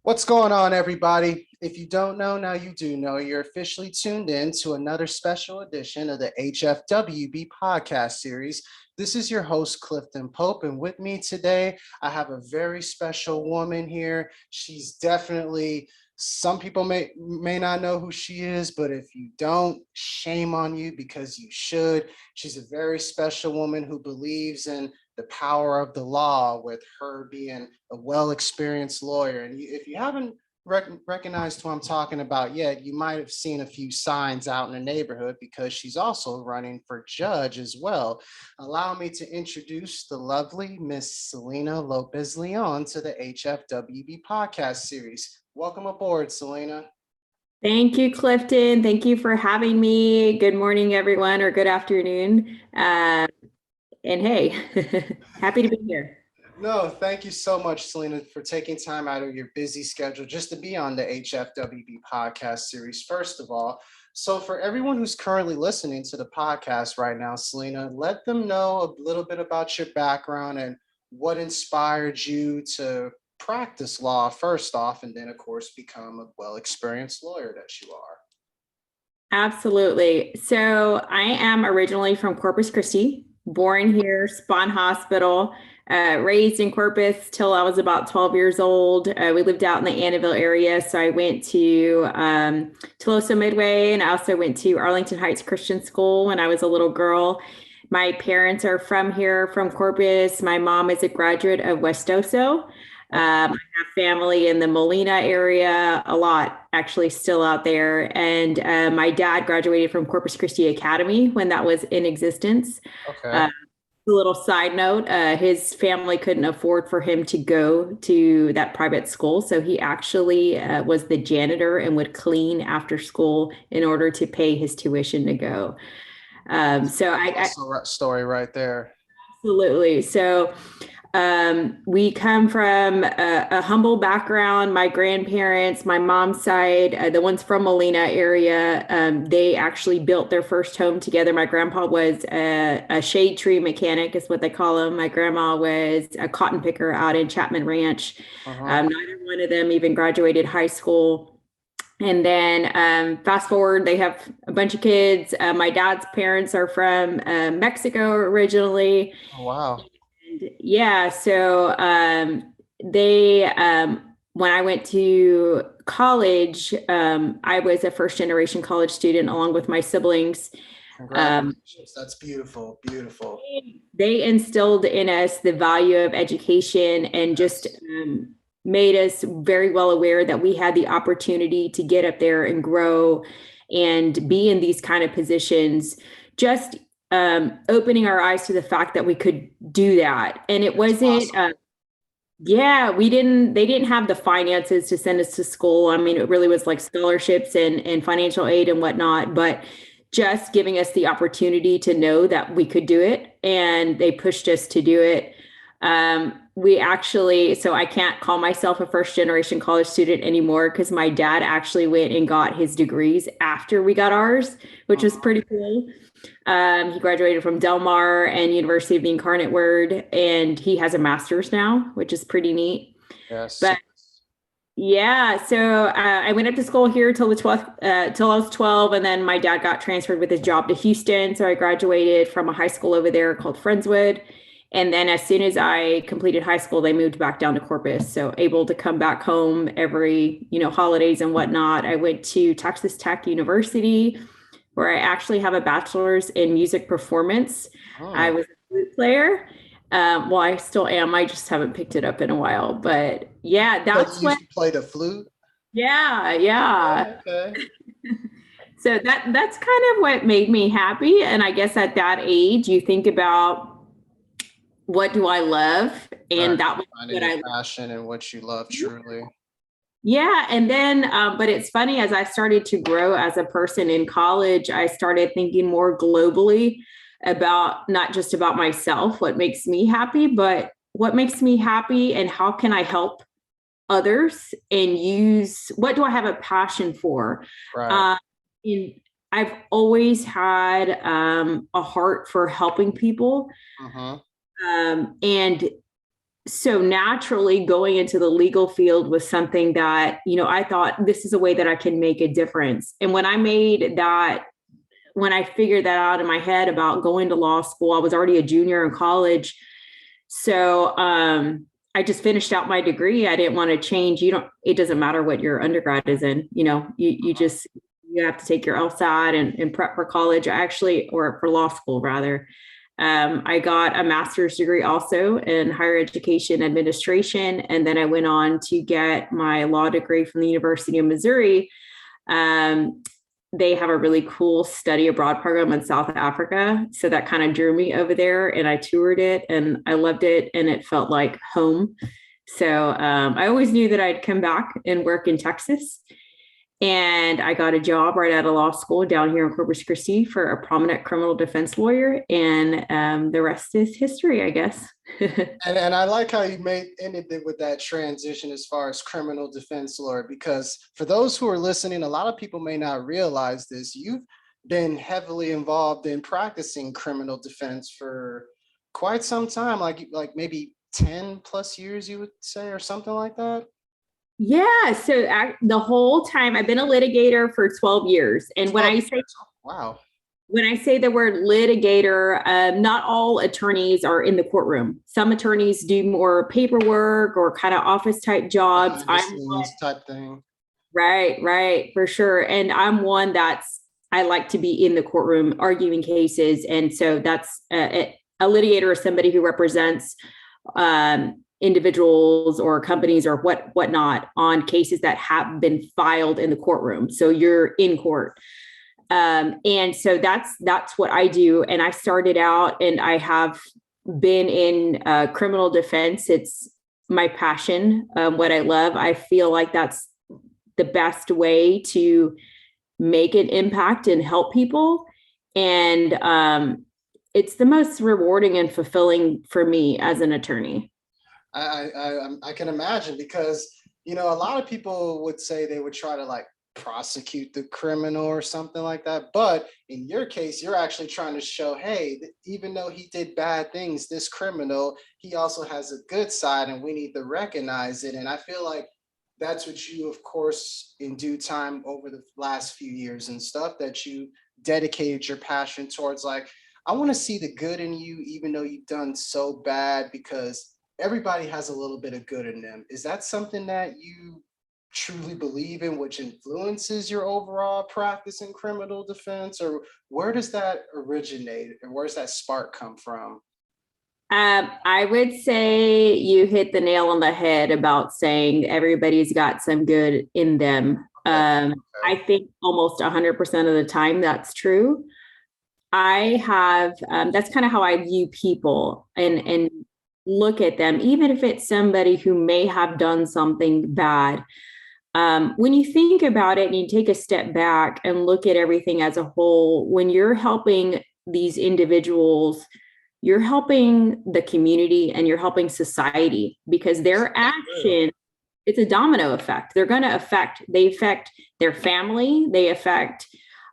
What's going on, everybody? If you don't know, now you do know. You're officially tuned in to another special edition of the HFWB podcast series. This is your host, Clifton Pope, and with me today, I have a very special woman here. She's definitely, some people may not know who she is, but if you don't, shame on you because you should. She's a very special woman who believes in the power of the law, with her being a well-experienced lawyer. And if you haven't recognized who I'm talking about yet, you might have seen a few signs out in the neighborhood because she's also running for judge as well. Allow me to introduce the lovely Miss Celina Lopez Leon to the HFWB podcast series. Welcome aboard, Selena. Thank you, Clifton. Thank you for having me. Good morning, everyone, or good afternoon. And hey, happy to be here. No, thank you so much, Selena, for taking time out of your busy schedule just to be on the HFWB podcast series, first of all. So for everyone who's currently listening to the podcast right now, Selena, let them know a little bit about your background and what inspired you to practice law first off, and then, of course, become a well-experienced lawyer that you are. Absolutely. So I am originally from Corpus Christi, born here, Spawn Hospital, raised in Corpus till I was about 12 years old. We lived out in the Annabelle area. So I went to Tolosa Midway, and I also went to Arlington Heights Christian School when I was a little girl. My parents are from here, from Corpus. My mom is a graduate of West Oso. I have family in the Molina area, a lot actually still out there. And my dad graduated from Corpus Christi Academy when that was in existence. Okay. A little side note, his family couldn't afford for him to go to that private school. So he actually was the janitor and would clean after school in order to pay his tuition to go. That's a story right there. Absolutely. So we come from a humble background. My grandparents, my mom's side, the ones from Molina area, they actually built their first home together. My grandpa was a shade tree mechanic, is what they call him. My grandma was a cotton picker out in Chapman Ranch. Neither one of them even graduated high school. And then fast forward, they have a bunch of kids. My dad's parents are from Mexico originally. Oh, wow. Yeah, so they when I went to college, I was a first generation college student along with my siblings. Congratulations. That's beautiful, beautiful. They instilled in us the value of education and just made us very well aware that we had the opportunity to get up there and grow and be in these kind of positions. Just opening our eyes to the fact that we could do that. And it wasn't, they didn't have the finances to send us to school. I mean, it really was like scholarships and financial aid and whatnot, but just giving us the opportunity to know that we could do it. And they pushed us to do it. So I can't call myself a first generation college student anymore because my dad actually went and got his degrees after we got ours, which was pretty cool. He graduated from Del Mar and University of the Incarnate Word, and he has a master's now, which is pretty neat. Yes. But yeah, so I went up to school here till till I was 12, and then my dad got transferred with his job to Houston. So I graduated from a high school over there called Friendswood. And then as soon as I completed high school, they moved back down to Corpus. So able to come back home every, holidays and whatnot. I went to Texas Tech University, where I actually have a bachelor's in music performance. I was a flute player. Well, I still am. I just haven't picked it up in a while. But yeah, that's when you play the flute. Yeah. Okay. So that's kind of what made me happy. And I guess at that age, you think about, what do I love? And that was what I passion and what you love truly. Yeah. And then, but it's funny, as I started to grow as a person in college, I started thinking more globally about not just about myself, what makes me happy, but what makes me happy and how can I help others and what do I have a passion for? Right. I've always had a heart for helping people. And So naturally going into the legal field was something that, I thought this is a way that I can make a difference. And when I figured that out in my head about going to law school, I was already a junior in college. So I just finished out my degree. I didn't want to change. It doesn't matter what your undergrad is in, you have to take your LSAT and prep for college, actually, or for law school rather. I got a master's degree also in higher education administration. And then I went on to get my law degree from the University of Missouri. Um, they have a really cool study abroad program in South Africa. So that kind of drew me over there, and I toured it and I loved it, and it felt like home. So I always knew that I'd come back and work in Texas. And I got a job right out of law school down here in Corpus Christi for a prominent criminal defense lawyer. And the rest is history, I guess. And I like how you ended it with that transition as far as criminal defense lawyer, because for those who are listening, a lot of people may not realize this. You've been heavily involved in practicing criminal defense for quite some time, like maybe 10 plus years, you would say, or something like that. Yeah. So the whole time I've been a litigator for 12 years. And 12 years. Wow. when I say the word litigator, not all attorneys are in the courtroom. Some attorneys do more paperwork or kind of office type jobs. Type thing. Right, for sure. And I'm one I like to be in the courtroom arguing cases. And so that's a litigator is somebody who represents individuals or companies or whatnot on cases that have been filed in the courtroom. So you're in court. And so that's what I do. And I started out, and I have been in criminal defense. It's my passion, what I love. I feel like that's the best way to make an impact and help people. And it's the most rewarding and fulfilling for me as an attorney. I can imagine, because a lot of people would say they would try to like prosecute the criminal or something like that, but in your case, you're actually trying to show, hey, even though he did bad things, this criminal, he also has a good side, and we need to recognize it. And I feel like that's what you, of course, in due time over the last few years and stuff, that you dedicated your passion towards, like, I want to see the good in you, even though you've done so bad, because everybody has a little bit of good in them. Is that something that you truly believe in, which influences your overall practice in criminal defense? Or where does that originate, and where does that spark come from? I would say you hit the nail on the head about saying everybody's got some good in them. I think almost 100% of the time that's true. I have, that's kind of how I view people and look at them, even if it's somebody who may have done something bad. When you think about it and you take a step back and look at everything as a whole, when you're helping these individuals, you're helping the community and you're helping society, because their action, it's a domino effect. They're going to they affect their family. They affect,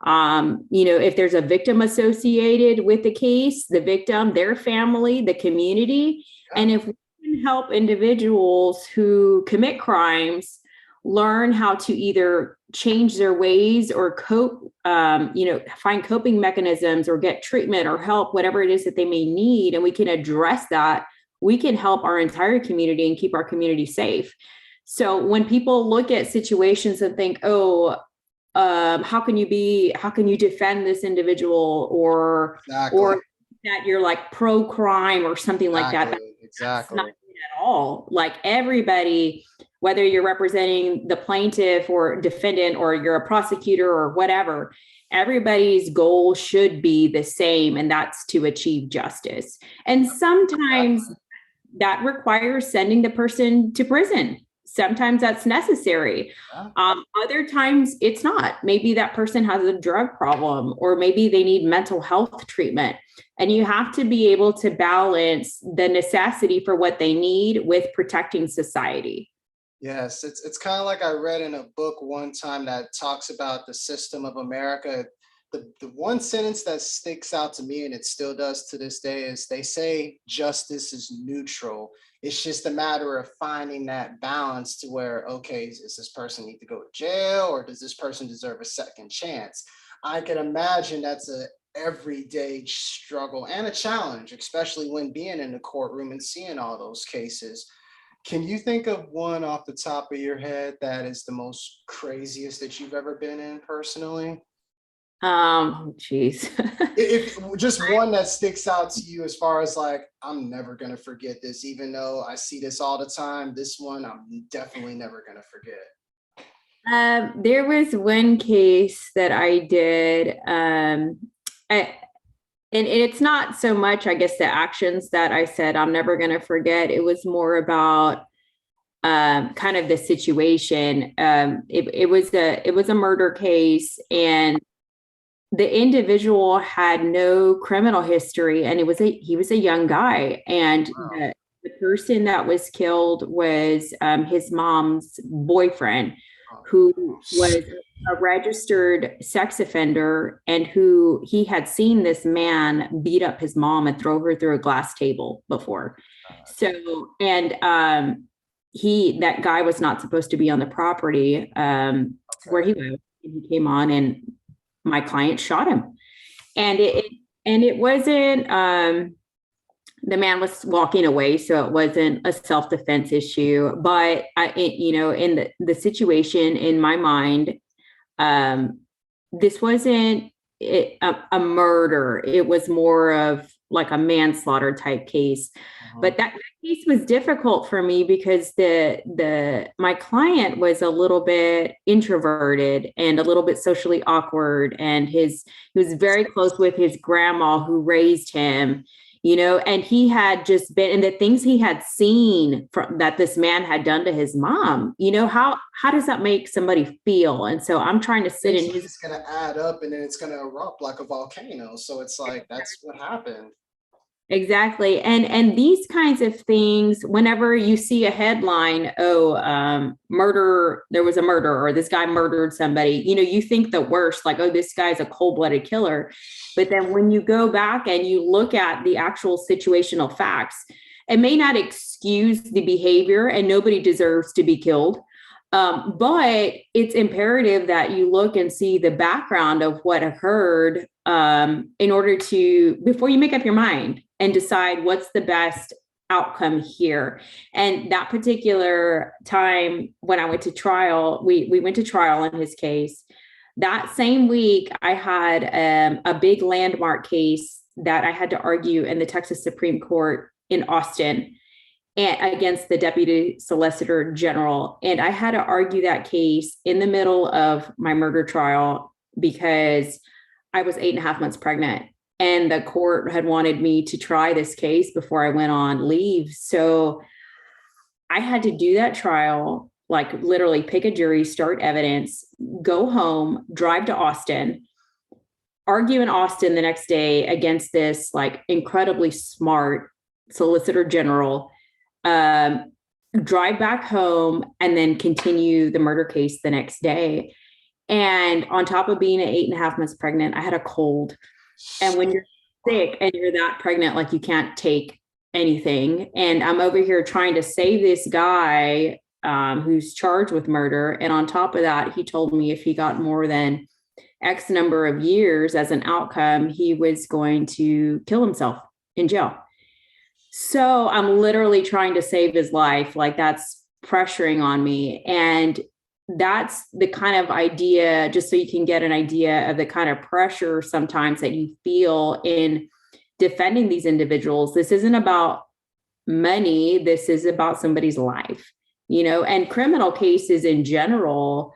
if there's a victim associated with the case, the victim, their family, the community. And if we can help individuals who commit crimes learn how to either change their ways or cope, find coping mechanisms or get treatment or help, whatever it is that they may need, and we can address that, we can help our entire community and keep our community safe. So when people look at situations and think, how can you defend this individual, or that you're like pro crime or something like that. That's not it at all. Like, everybody, whether you're representing the plaintiff or defendant, or you're a prosecutor or whatever, everybody's goal should be the same, and that's to achieve justice. And sometimes that requires sending the person to prison. Sometimes that's necessary. Other times it's not. Maybe that person has a drug problem, or maybe they need mental health treatment. And you have to be able to balance the necessity for what they need with protecting society. Yes, it's kind of like I read in a book one time that talks about the system of America. The one sentence that sticks out to me, and it still does to this day, is they say justice is neutral. It's just a matter of finding that balance to where, okay, does this person need to go to jail, or does this person deserve a second chance? I can imagine that's a everyday struggle and a challenge, especially when being in the courtroom and seeing all those cases. Can you think of one off the top of your head that is the most craziest that you've ever been in personally? Oh, geez. If just one that sticks out to you as far as like, I'm never gonna forget this, even though I see this all the time. This one I'm definitely never gonna forget. There was one case that I did, I, and it's not so much, I guess, the actions that I said I'm never going to forget. It was more about kind of the situation. It was a murder case, and the individual had no criminal history, and he was a young guy, and Wow. the person that was killed was his mom's boyfriend, Oh, who was a registered sex offender, and who he had seen this man beat up his mom and throw her through a glass table before. God. So, and that guy was not supposed to be on the property where Okay. he lived. And he came on, and my client shot him. And it wasn't, the man was walking away, so it wasn't a self-defense issue. But in the situation in my mind, this wasn't a murder. It was more of like a manslaughter type case. Uh-huh. But that case was difficult for me because my client was a little bit introverted and a little bit socially awkward, and he was very close with his grandma who raised him, and he had just been, and the things he had seen that this man had done to his mom, how does that make somebody feel? And so I'm trying to sit in Things are his. just gonna add up and then it's gonna erupt like a volcano. So it's like that's what happened. Exactly. And these kinds of things, whenever you see a headline, murder, there was a murder, or this guy murdered somebody, you think the worst, like, oh, this guy's a cold-blooded killer. But then when you go back and you look at the actual situational facts, it may not excuse the behavior, and nobody deserves to be killed. But it's imperative that you look and see the background of what occurred, in order to, before you make up your mind and decide what's the best outcome here. And that particular time when I went to trial, we went to trial in his case. That same week, I had a big landmark case that I had to argue in the Texas Supreme Court in Austin, and against the Deputy Solicitor General. And I had to argue that case in the middle of my murder trial because I was 8.5 months pregnant, and the court had wanted me to try this case before I went on leave. So I had to do that trial, like literally pick a jury, start evidence, go home, drive to Austin, argue in Austin the next day against this like incredibly smart Solicitor General, um, drive back home, and then continue the murder case the next day. And on top of being at 8.5 months pregnant, I had a cold. And when you're sick and you're that pregnant, like you can't take anything. And I'm over here trying to save this guy who's charged with murder. And on top of that, he told me if he got more than X number of years as an outcome, he was going to kill himself in jail. So I'm literally trying to save his life. Like that's pressuring on me. And that's the kind of idea, just so you can get an idea of the kind of pressure sometimes that you feel in defending these individuals. This isn't about money. This is about somebody's life, and criminal cases in general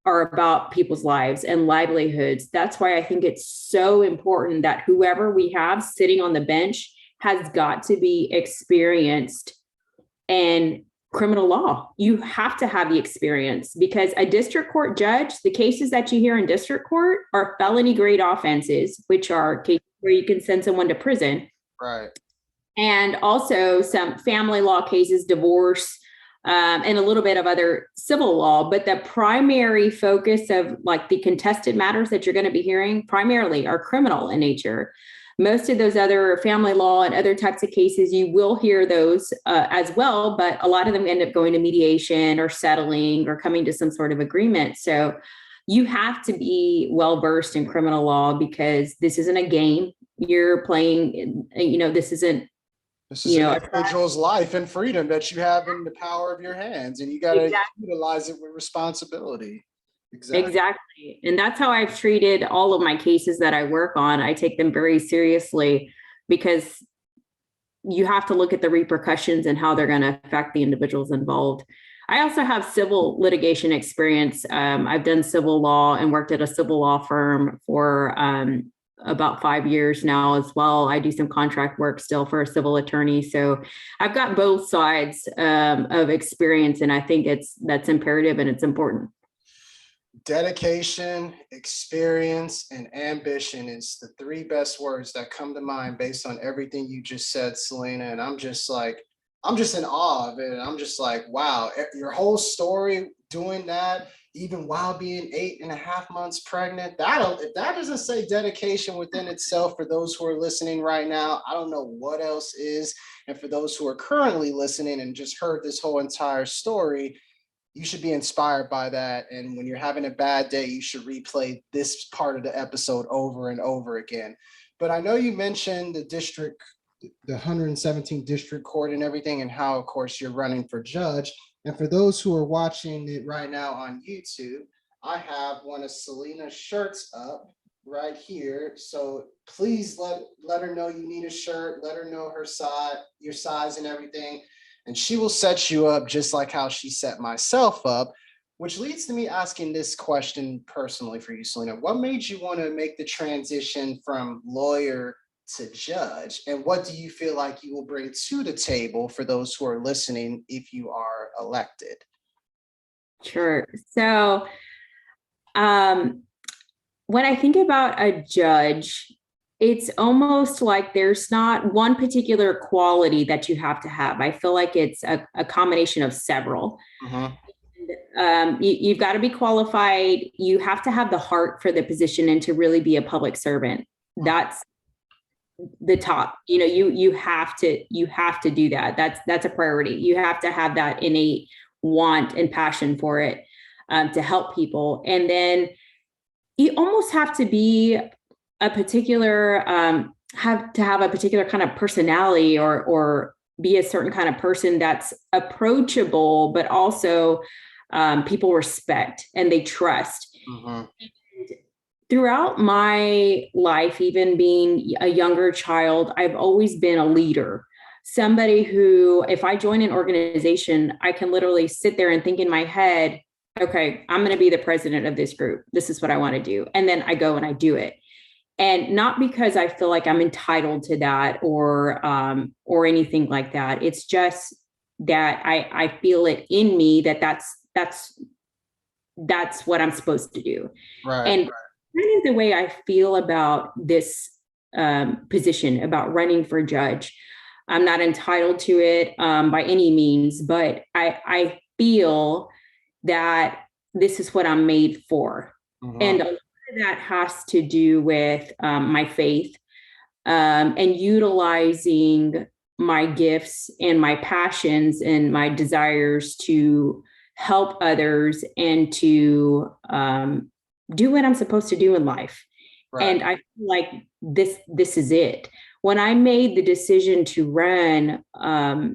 are about people's lives and livelihoods. That's why I think it's so important that whoever we have sitting on the bench has got to be experienced in criminal law. You have to have the experience, because a district court judge, the cases that you hear in district court are felony grade offenses, which are cases where you can send someone to prison. Right. And also some family law cases, divorce, and a little bit of other civil law. But the primary focus of like the contested matters that you're going to be hearing primarily are criminal in nature. Most of those other family law and other types of cases, you will hear those as well, but a lot of them end up going to mediation or settling or coming to some sort of agreement. So you have to be well versed in criminal law, because this isn't a game you're playing. This isn't, This is an individual's life and freedom that you have in the power of your hands, and you got to utilize it with responsibility. Exactly. And that's how I've treated all of my cases that I work on. I take them very seriously, because you have to look at the repercussions and how they're going to affect the individuals involved. I also have civil litigation experience. I've done civil law and worked at a civil law firm for about 5 years now as well. I do some contract work still for a civil attorney. So I've got both sides of experience, and I think that's imperative and it's important. Dedication, experience, and ambition is the 3 best words that come to mind based on everything you just said, Selena. And I'm just in awe of it. I'm just like, wow, your whole story doing that, even while being 8.5 months pregnant, if that doesn't say dedication within itself for those who are listening right now, I don't know what else is. And for those who are currently listening and just heard this whole entire story, you should be inspired by that. And when you're having a bad day, you should replay this part of the episode over and over again. But I know you mentioned the 117th district court and everything, and how, of course, you're running for judge. And for those who are watching it right now on YouTube, I have one of Selena's shirts up right here. So please let her know you need a shirt. Let her know your size and everything. And she will set you up just like how she set myself up, which leads to me asking this question personally for you, Selena. What made you want to make the transition from lawyer to judge? And what do you feel like you will bring to the table for those who are listening if you are elected? Sure. So when I think about a judge, it's almost like there's not one particular quality that you have to have. I feel like it's a combination of several. You've got to be qualified. You have to have the heart for the position and to really be a public servant. That's the top. You have to do that. That's a priority. You have to have that innate want and passion for it, to help people. And then you almost have to be a particular, have a particular kind of personality, or be a certain kind of person that's approachable, but also people respect and they trust. And throughout my life, even being a younger child, I've always been a leader. Somebody who, if I join an organization, I can literally sit there and think in my head, okay, I'm going to be the president of this group. This is what I want to do. And then I go and I do it. And not because I feel like I'm entitled to that or anything like that. It's just that I feel it in me that's what I'm supposed to do. Right. And kind of the way I feel about this position, about running for judge. I'm not entitled to it by any means, but I feel that this is what I'm made for. And that has to do with my faith and utilizing my gifts and my passions and my desires to help others and to do what I'm supposed to do in life. Right. And I feel like this is it. When I made the decision to run, I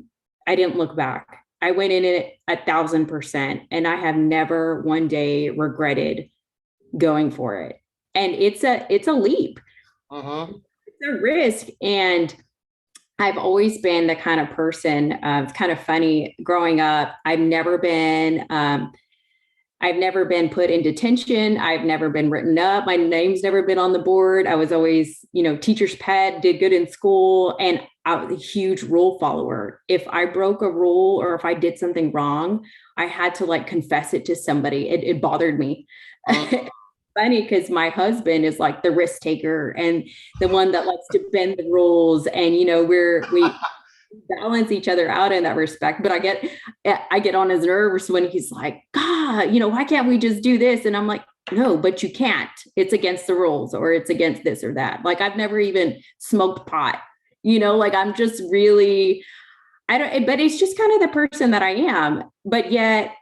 didn't look back. I went in it 1,000%, and I have never one day regretted going for it. And it's a leap. It's a risk. And I've always been the kind of person, it's kind of funny, growing up, I've never been put in detention. I've never been written up. My name's never been on the board. I was always, teacher's pet, did good in school. And I was a huge rule follower. If I broke a rule or if I did something wrong, I had to confess it to somebody. It bothered me. Funny, because my husband is like the risk taker and the one that likes to bend the rules. And, we balance each other out in that respect. But I get on his nerves when he's like, God, why can't we just do this? And I'm like, no, but you can't. It's against the rules, or it's against this or that. Like, I've never even smoked pot, like I'm just really, I don't, but it's just kind of the person that I am. But yet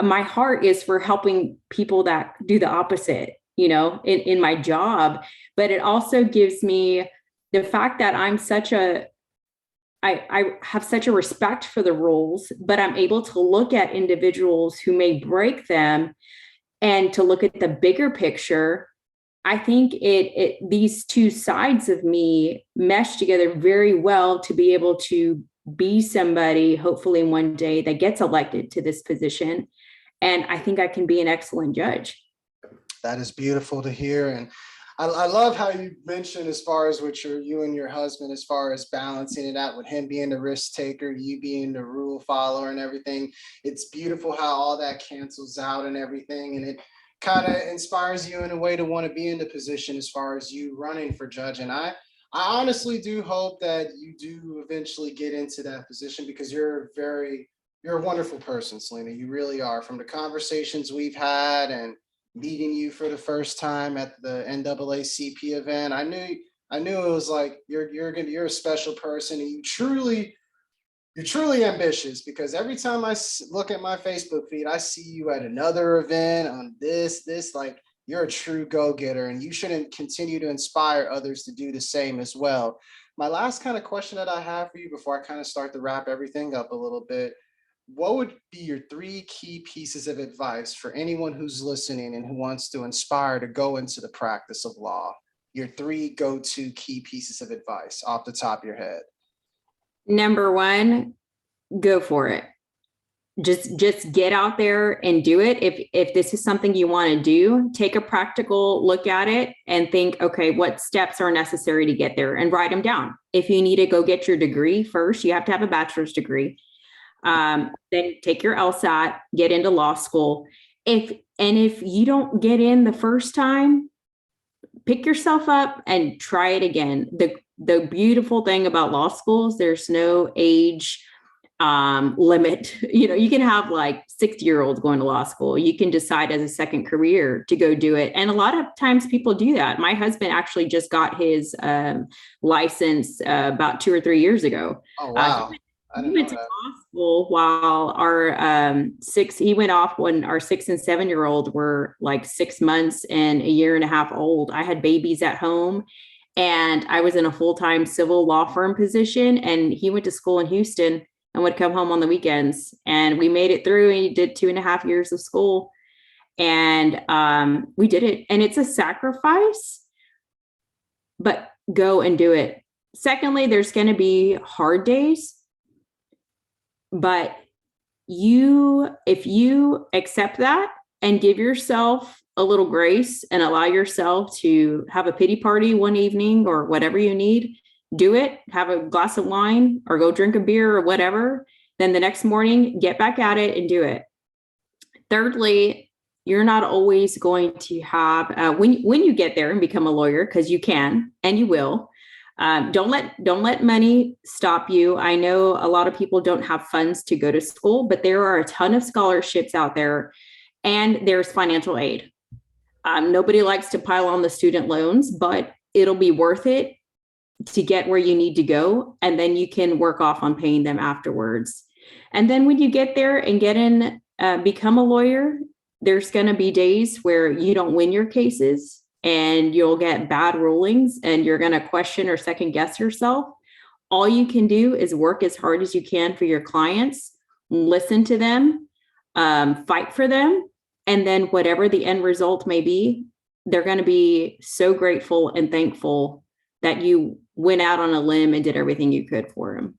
my heart is for helping people that do the opposite, in my job. But it also gives me the fact that I have such a respect for the rules, but I'm able to look at individuals who may break them and to look at the bigger picture. I think these two sides of me mesh together very well to be able to be somebody, hopefully one day, that gets elected to this position. And I think I can be an excellent judge. That is beautiful to hear. And I love how you mentioned as far as with you and your husband, as far as balancing it out with him being the risk taker, you being the rule follower and everything. It's beautiful how all that cancels out and everything. And it kind of inspires you in a way to want to be in the position as far as you running for judge. And I honestly do hope that you do eventually get into that position, because you're a wonderful person, Selena. You really are. From the conversations we've had and meeting you for the first time at the NAACP event, I knew it was like you're a special person, and you're truly ambitious, because every time I look at my Facebook feed, I see you at another event on this, like you're a true go-getter, and you shouldn't continue to inspire others to do the same as well. My last kind of question that I have for you before I kind of start to wrap everything up a little bit, what would be your 3 key pieces of advice for anyone who's listening and who wants to inspire to go into the practice of law? Your 3 go-to key pieces of advice off the top of your head. Number 1, go for it. Just get out there and do it. If this is something you want to do, take a practical look at it and think, okay, what steps are necessary to get there, and write them down. If you need to go get your degree first, you have to have a bachelor's degree. Then take your LSAT, get into law school. If you don't get in the first time, pick yourself up and try it again. The beautiful thing about law schools, there's no age limit. You can have like 60-year-olds going to law school. You can decide as a second career to go do it. And a lot of times people do that. My husband actually just got his license about 2 or 3 years ago. Oh, wow. He went to law school while he went off when our 6 and 7-year-old were like 6 months and a year and a half old. I had babies at home, and I was in a full-time civil law firm position, and he went to school in Houston and would come home on the weekends. And we made it through, and he did 2.5 years of school, and we did it. And it's a sacrifice, but go and do it. Secondly, there's going to be hard days. But if you accept that and give yourself a little grace and allow yourself to have a pity party one evening or whatever you need, do it, have a glass of wine or go drink a beer or whatever. Then the next morning, get back at it and do it. Thirdly, you're not always going to have, when you get there and become a lawyer, because you can and you will, don't let money stop you. I know a lot of people don't have funds to go to school, but there are a ton of scholarships out there, and there's financial aid. Nobody likes to pile on the student loans, but it'll be worth it to get where you need to go. And then you can work off on paying them afterwards. And then when you get there and get in, become a lawyer, there's going to be days where you don't win your cases, and you'll get bad rulings, and you're going to question or second guess yourself. All you can do is work as hard as you can for your clients, listen to them, fight for them. And then whatever the end result may be, they're going to be so grateful and thankful that you went out on a limb and did everything you could for them.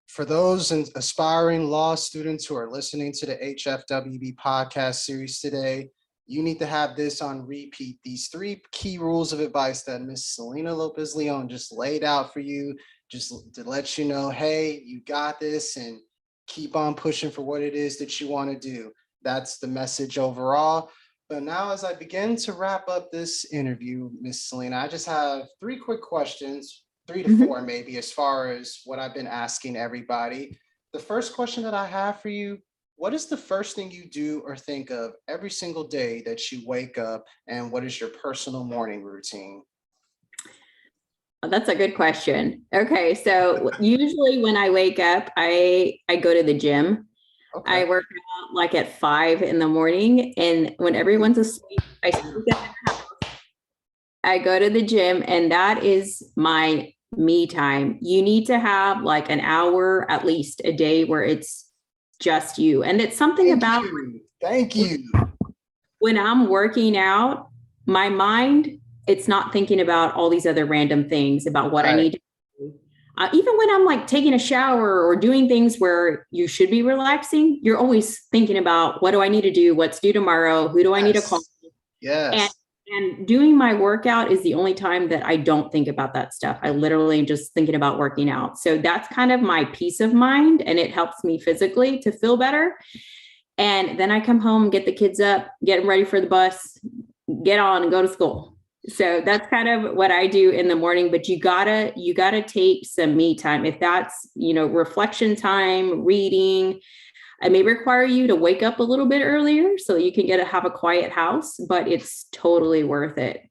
For those aspiring law students who are listening to the Hfwb podcast series today, you need to have this on repeat. These 3 key rules of advice that Miss Celina Lopez Leon just laid out for you, just to let you know, hey, you got this, and keep on pushing for what it is that you want to do. That's the message overall. But now, as I begin to wrap up this interview, Miss Selena, I just have 3 quick questions, 3 to 4 maybe, as far as what I've been asking everybody. The first question that I have for you, what is the first thing you do or think of every single day that you wake up, and what is your personal morning routine? Oh, that's a good question. Okay, so usually when I wake up, I go to the gym. Okay. I work out like at 5 in the morning, and when everyone's asleep, I sneak up. I go to the gym, and that is my me time. You need to have like an hour at least a day where it's just you. And it's something Thank about you. Thank you. when I'm working out, my mind, it's not thinking about all these other random things about what I Right. need to do. Even when I'm like taking a shower or doing things where you should be relaxing, you're always thinking about what do I need to do? What's due tomorrow? Who do I need to call? Yes. And Yes. and doing my workout is the only time that I don't think about that stuff. I literally am just thinking about working out. So that's kind of my peace of mind, and it helps me physically to feel better. And then I come home, get the kids up, get them ready for the bus, get on and go to school. So that's kind of what I do in the morning, but you gotta take some me time. If that's, reflection time, reading, I may require you to wake up a little bit earlier so you can have a quiet house, but it's totally worth it.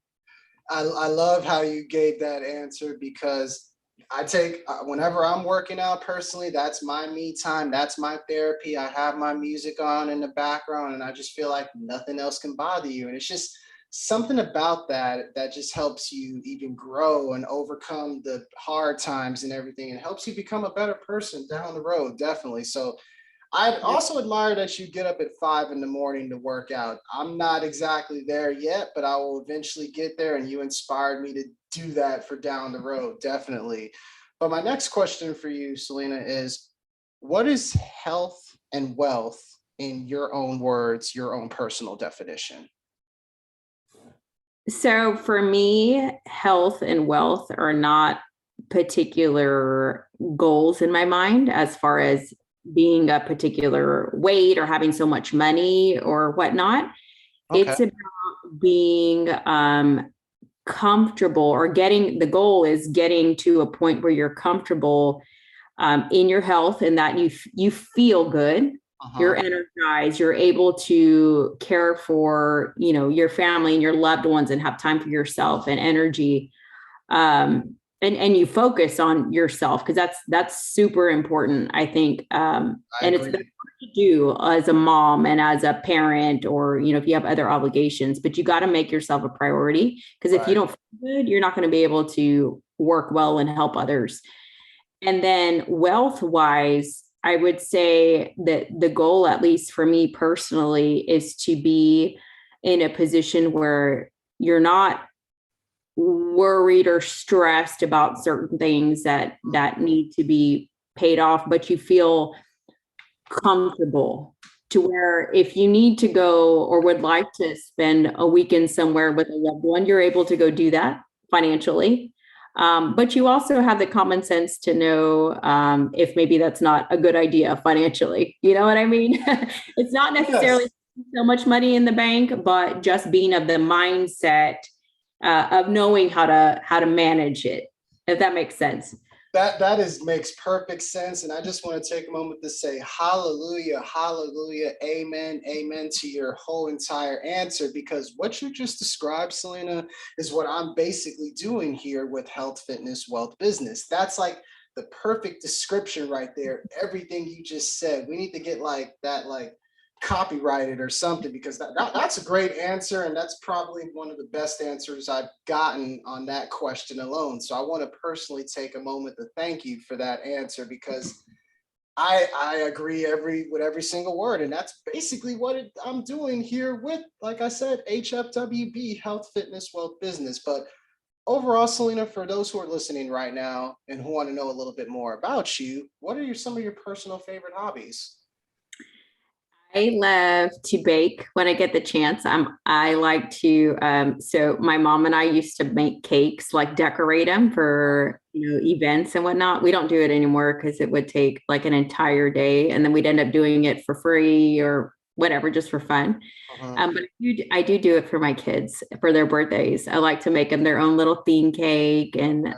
I love how you gave that answer because I take, whenever I'm working out personally, that's my me time. That's my therapy. I have my music on in the background and I just feel like nothing else can bother you. And it's just something about that that just helps you even grow and overcome the hard times and everything. It helps you become a better person down the road, definitely. So I Yeah. also admire that you get up at 5 in the morning to work out. I'm not exactly there yet, but I will eventually get there, and you inspired me to do that for down the road, definitely. But my next question for you, Selena, is what is health and wealth in your own words, your own personal definition? So for me, health and wealth are not particular goals in my mind as far as being a particular weight or having so much money or whatnot. Okay. It's about being comfortable, or the goal is getting to a point where you're comfortable in your health, and that you feel good, Uh-huh. you're energized, you're able to care for your family and your loved ones and have time for yourself and energy, and you focus on yourself, because that's super important, I think. I And it's hard agree. to do as a mom and as a parent, or if you have other obligations, but you got to make yourself a priority, because if you Right. don't feel good, you're not going to be able to work well and help others. And then wealth wise, I would say that the goal, at least for me personally, is to be in a position where you're not worried or stressed about certain things that need to be paid off, but you feel comfortable to where if you need to go or would like to spend a weekend somewhere with a loved one, you're able to go do that financially. But you also have the common sense to know if maybe that's not a good idea financially. You know what I mean? It's not necessarily Yes. so much money in the bank, but just being of the mindset of knowing how to manage it, if that makes sense. That is makes perfect sense, and I just want to take a moment to say hallelujah, hallelujah, amen, amen to your whole entire answer, because what you just described, Selena, is what I'm basically doing here with health, fitness, wealth, business. That's like the perfect description right there. Everything you just said. We need to get like that, like copyrighted or something, because that's a great answer, and that's probably one of the best answers I've gotten on that question alone. So I want to personally take a moment to thank you for that answer, because I agree with every single word, and that's basically what I'm doing here with, like I said, HFWB, health, fitness, wealth, business. But overall, Selena, for those who are listening right now and who want to know a little bit more about you, what are some of your personal favorite hobbies? I love to bake when I get the chance. I like to so my mom and I used to make cakes, like decorate them for events and whatnot. We don't do it anymore because it would take like an entire day, and then we'd end up doing it for free or whatever, just for fun. Uh-huh. But I do it for my kids for their birthdays. I like to make them their own little theme cake and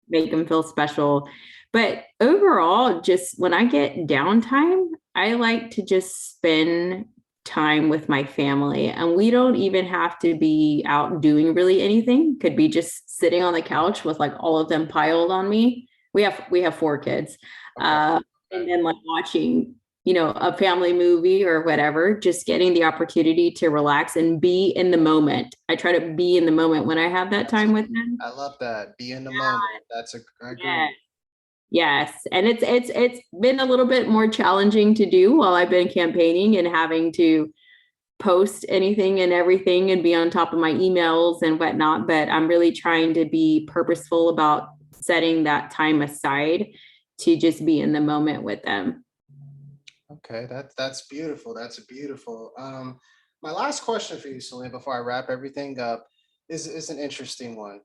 make them feel special. But overall, just when I get downtime, I like to just spend time with my family, and we don't even have to be out doing really anything. Could be just sitting on the couch with like all of them piled on me. We have 4 kids. Okay. And then like watching, a family movie or whatever, just getting the opportunity to relax and be in the moment. I try to be in the moment when I have that time with them. I love that. Be in the moment. I Yeah. agree. Yes, and it's been a little bit more challenging to do while I've been campaigning and having to post anything and everything and be on top of my emails and whatnot. But I'm really trying to be purposeful about setting that time aside to just be in the moment with them. Okay, that's beautiful. That's beautiful. My last question for you, Selena, before I wrap everything up, is an interesting one.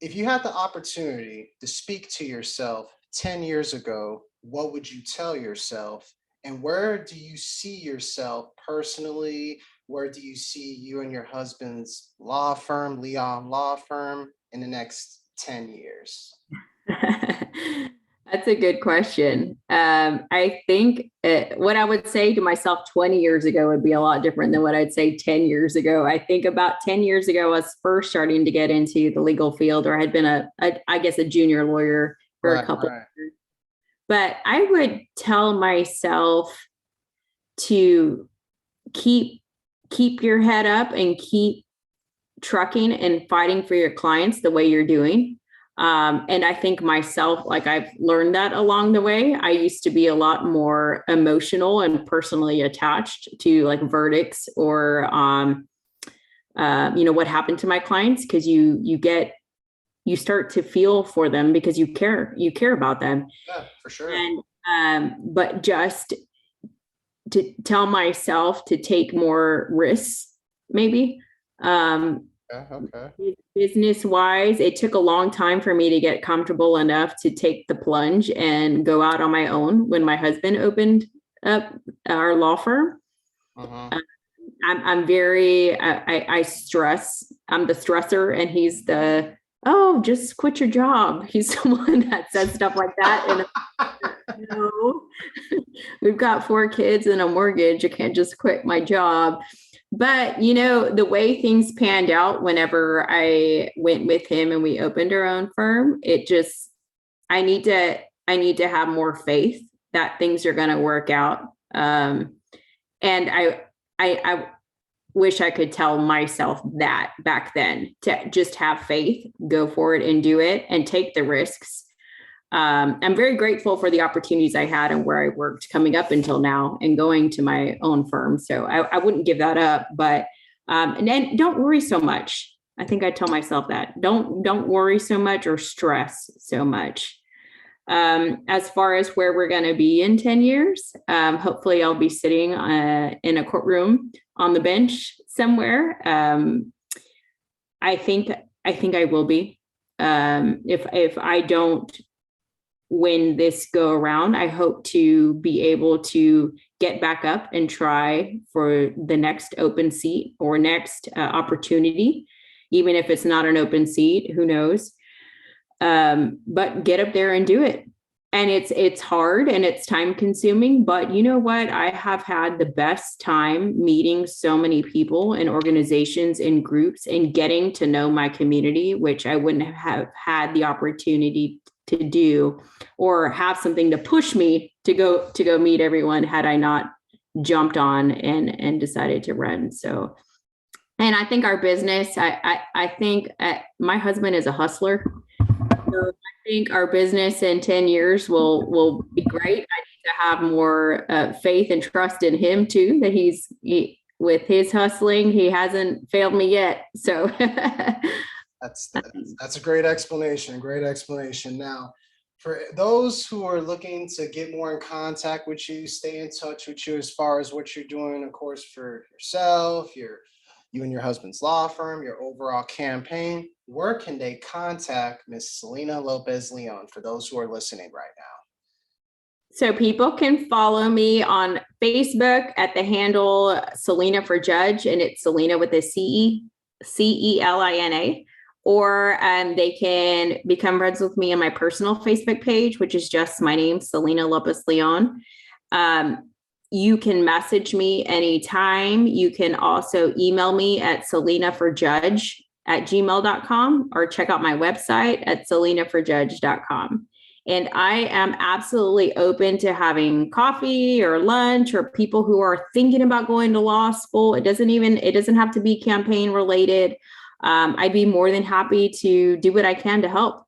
If you had the opportunity to speak to yourself 10 years ago, what would you tell yourself? And where do you see yourself personally? Where do you see you and your husband's law firm, Leon Law Firm, in the next 10 years? That's a good question. I think what I would say to myself 20 years ago would be a lot different than what I'd say 10 years ago. I think about 10 years ago, I was first starting to get into the legal field, or I had been I guess, a junior lawyer for a couple of years. But I would tell myself to keep your head up and keep trucking and fighting for your clients the way you're doing. And I think myself, like, I've learned that along the way. I used to be a lot more emotional and personally attached to like verdicts or, what happened to my clients, because you start to feel for them because you care about them. Yeah, for sure. And but just to tell myself to take more risks, maybe. Okay. Business wise, it took a long time for me to get comfortable enough to take the plunge and go out on my own when my husband opened up our law firm. Uh-huh. I'm very, I stress, I'm the stressor, and he's the, oh, just quit your job. He's the one that says stuff like that. And no, we've got 4 kids and a mortgage. I can't just quit my job. But, the way things panned out whenever I went with him and we opened our own firm, I need to have more faith that things are going to work out. And I wish I could tell myself that back then, to just have faith, go for it and do it and take the risks. I'm very grateful for the opportunities I had and where I worked coming up until now and going to my own firm. So I wouldn't give that up, but, and then don't worry so much. I think I tell myself that don't worry so much or stress so much. As far as where we're going to be in 10 years, hopefully I'll be sitting in a courtroom on the bench somewhere. I think I will be. If I don't win this go around, I hope to be able to get back up and try for the next open seat or next opportunity, even if it's not an open seat, who knows? But get up there and do it. And it's hard and it's time consuming, but you know what? I have had the best time meeting so many people and organizations and groups and getting to know my community, which I wouldn't have had the opportunity to do or have something to push me to go meet everyone had I not jumped on and decided to run. So, and I think our business, I think my husband is a hustler. So I think our business in 10 years will be great. I need to have more faith and trust in him too, that with his hustling, he hasn't failed me yet. So That's a great explanation. Great explanation. Now, for those who are looking to get more in contact with you, stay in touch with you as far as what you're doing, of course, for yourself, you and your husband's law firm, your overall campaign, where can they contact Miss Celina Lopez Leon for those who are listening right now? So people can follow me on Facebook at the handle Selena for Judge, and it's Selena with a Celina, or they can become friends with me on my personal Facebook page, which is just my name, Celina Lopez Leon. You can message me anytime. You can also email me at selenaforjudge@gmail.com or check out my website at selenaforjudge.com. And I am absolutely open to having coffee or lunch or people who are thinking about going to law school. It doesn't have to be campaign related. I'd be more than happy to do what I can to help.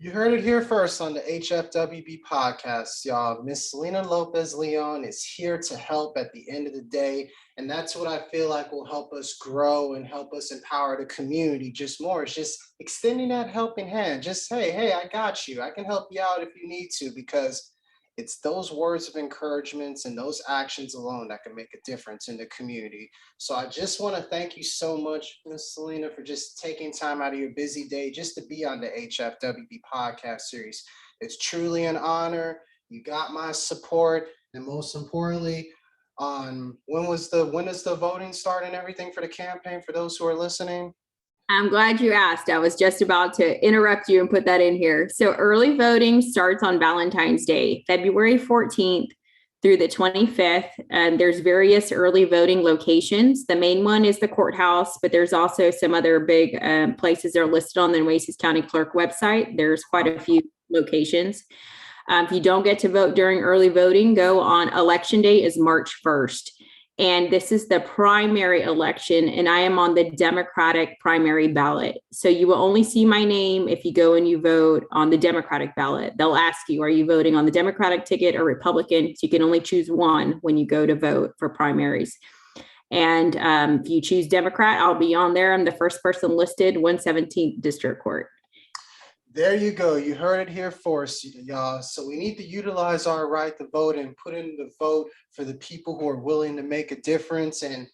You heard it here first on the HFWB podcast, y'all. Miss Celina Lopez Leon is here to help at the end of the day. And that's what I feel like will help us grow and help us empower the community just more. It's just extending that helping hand. Just, hey, I got you. I can help you out if you need to, because it's those words of encouragements and those actions alone that can make a difference in the community. So I just want to thank you so much, Ms. Selena, for just taking time out of your busy day just to be on the HFWB podcast series. It's truly an honor. You got my support. And most importantly, when is the voting start and everything for the campaign for those who are listening? I'm glad you asked. I was just about to interrupt you and put that in here. So early voting starts on Valentine's Day, February 14th through the 25th. And there's various early voting locations. The main one is the courthouse, but there's also some other big places that are listed on the NUECES County Clerk website. There's quite a few locations. If you don't get to vote during early voting, go on election day is March 1st. And this is the primary election, and I am on the Democratic primary ballot. So you will only see my name if you go and you vote on the Democratic ballot. They'll ask you, are you voting on the Democratic ticket or Republican? So you can only choose one when you go to vote for primaries. And if you choose Democrat, I'll be on there. I'm the first person listed, 117th District Court. There you go. You heard it here first, y'all. So we need to utilize our right to vote and put in the vote for the people who are willing to make a difference. And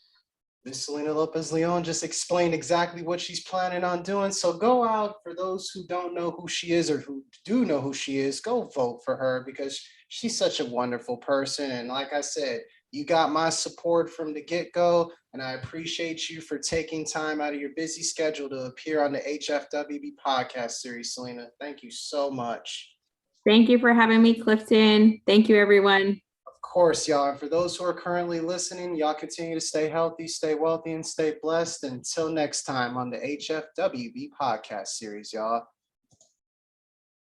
Ms. Celina Lopez Leon just explained exactly what she's planning on doing. So go out, for those who don't know who she is or who do know who she is, go vote for her, because she's such a wonderful person. And like I said, you got my support from the get-go, and I appreciate you for taking time out of your busy schedule to appear on the HFWB podcast series, Selena. Thank you so much. Thank you for having me, Clifton. Thank you, everyone. Of course, y'all. And for those who are currently listening, y'all continue to stay healthy, stay wealthy, and stay blessed. Until next time on the HFWB podcast series, y'all.